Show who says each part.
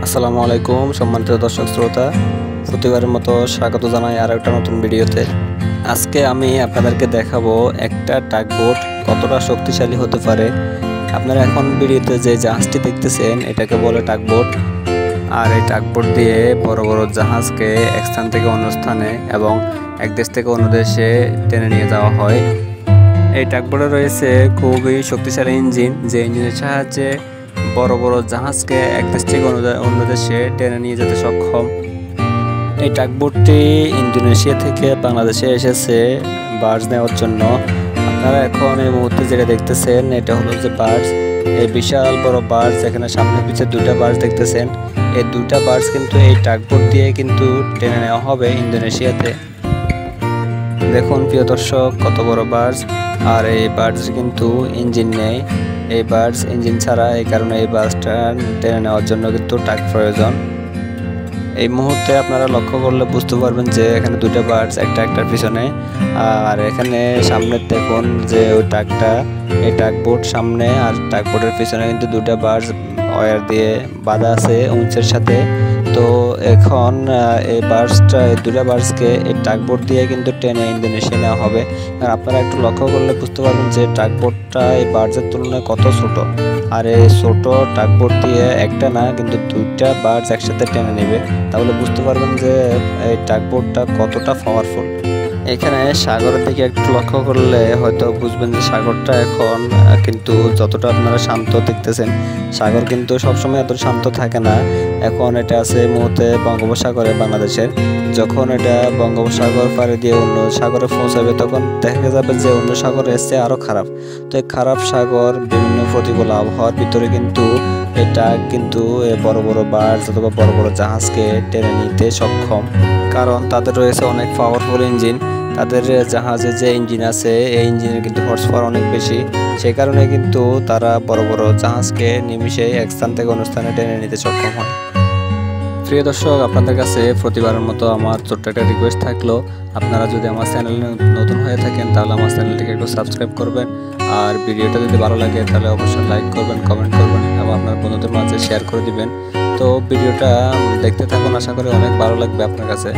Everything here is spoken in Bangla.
Speaker 1: আসসালামু আলাইকুম সম্মানিত দর্শক শ্রোতা, প্রতিবারের মতো স্বাগত জানাই আর একটা নতুন ভিডিওতে। আজকে আমি আপনাদেরকে দেখাবো একটা টাগবোট কতটা শক্তিশালী হতে পারে। আপনারা এখন ভিডিওতে যে জাহাজটি দেখতেছেন এটাকে বলে টাগবোট। আর এই টাগবোট দিয়ে বড় বড় জাহাজকে এক স্থান থেকে অন্য স্থানে এবং এক দেশ থেকে অন্য দেশে টেনে নিয়ে যাওয়া হয়। এই টাগবোটে রয়েছে খুবই শক্তিশালী ইঞ্জিন, যে ইঞ্জিনের সাহায্যে বড় বড় জাহাজকে এক দেশ থেকে অন্য দেশে টেনে নিয়ে যেতে সক্ষম। এই টাগবোটটি ইন্দোনেশিয়া থেকে বাংলাদেশে এসেছে বার্জ নেওয়ার জন্য। আপনারা এখন এই মুহূর্তে যেটা দেখতেছেন এটা হলো যে বার্জ, এই বিশাল বড় বার্জ। এখানে সামনে পিছিয়ে দুইটা বার্জ দেখতেছেন, এই দুইটা বার্জ কিন্তু এই টাগবোট দিয়ে কিন্তু টেনে নেওয়া হবে ইন্দোনেশিয়াতে। দেখুন প্রিয় দর্শক, কত বড় বার্জ। আর এই বার্জ কিন্তু ইঞ্জিন নেই, এই বার্জ ইঞ্জিন ছাড়া, এই কারণে এই বার্জটা টেনে নেওয়ার জন্য কিন্তু টাগ প্রয়োজন। এই মুহূর্তে আপনারা লক্ষ্য করলে বুঝতে পারবেন যে এখানে দুটো বার্জ একটা একটার পিছনে। আর এখানে সামনে দেখুন যে ওই টাগটা, এই টাগবোট সামনে আর টাগবোটের পিছনে কিন্তু দুটো বার্জ ওয়্যার দিয়ে বাঁধা আছে উঁচের সাথে। তো এখন এই বার্জটা, এই দুটো বার্জকে এই টাগবোট দিয়ে কিন্তু টেনে ইন্দোনেশিয়া নেওয়া হবে। আর আপনারা একটু লক্ষ্য করলে বুঝতে পারবেন যে টাগবোটটা এই বার্জের তুলনায় কত ছোট। আর এই ছোট টাগবোট দিয়ে একটা না কিন্তু দুইটা বার্জ একসাথে টেনে নেবে, তাহলে বুঝতে পারবেন যে এই টাগবোটটা কতটা পাওয়ারফুল। এখানে সাগরের দিকে একটু লক্ষ্য করলে হয়তো বুঝবেন যে সাগরটা এখন কিন্তু যতটা আপনারা শান্ত দেখতেছেন, সাগর কিন্তু সবসময় এত শান্ত থাকে না। এখন এটা আছে এই মুহূর্তে বঙ্গোপসাগরে বাংলাদেশের। যখন এটা বঙ্গোপসাগর পাড়ি দিয়ে অন্য সাগরে পৌঁছাবে তখন দেখা যাবে যে অন্য সাগরে এসছে আরও খারাপ। তো এই খারাপ সাগর, বিভিন্ন প্রতিকূল আবহাওয়ার ভিতরে কিন্তু এটা কিন্তু বড় বড় বার্জ অথবা বড় বড় জাহাজকে টেনে নিতে সক্ষম, কারণ তাদের রয়েছে অনেক পাওয়ারফুল ইঞ্জিন। তাদের জাহাজে যে ইঞ্জিন আছে এই ইঞ্জিনের কিন্তু হর্স পাওয়ার অনেক বেশি, সেই কারণে কিন্তু তারা বড় বড় জাহাজকে নিমিশে এক স্থান থেকে অন্য স্থানে টেনে নিতে সক্ষম হয়। প্রিয় দর্শক, আপনাদের কাছে প্রতিবারের মতো আমার ছোট্ট একটা রিকোয়েস্ট থাকলো, আপনারা যদি আমার চ্যানেলে নতুন হয়ে থাকেন তাহলে আমার চ্যানেলটিকে একটু সাবস্ক্রাইব করবেন। আর ভিডিওটা যদি ভালো লাগে তাহলে অবশ্যই লাইক করবেন, কমেন্ট করবেন এবং আপনার বন্ধুদের মাঝে শেয়ার করে দিবেন। তো ভিডিওটা দেখতে থাকুন, আশা করি অনেক ভালো লাগবে আপনার কাছে।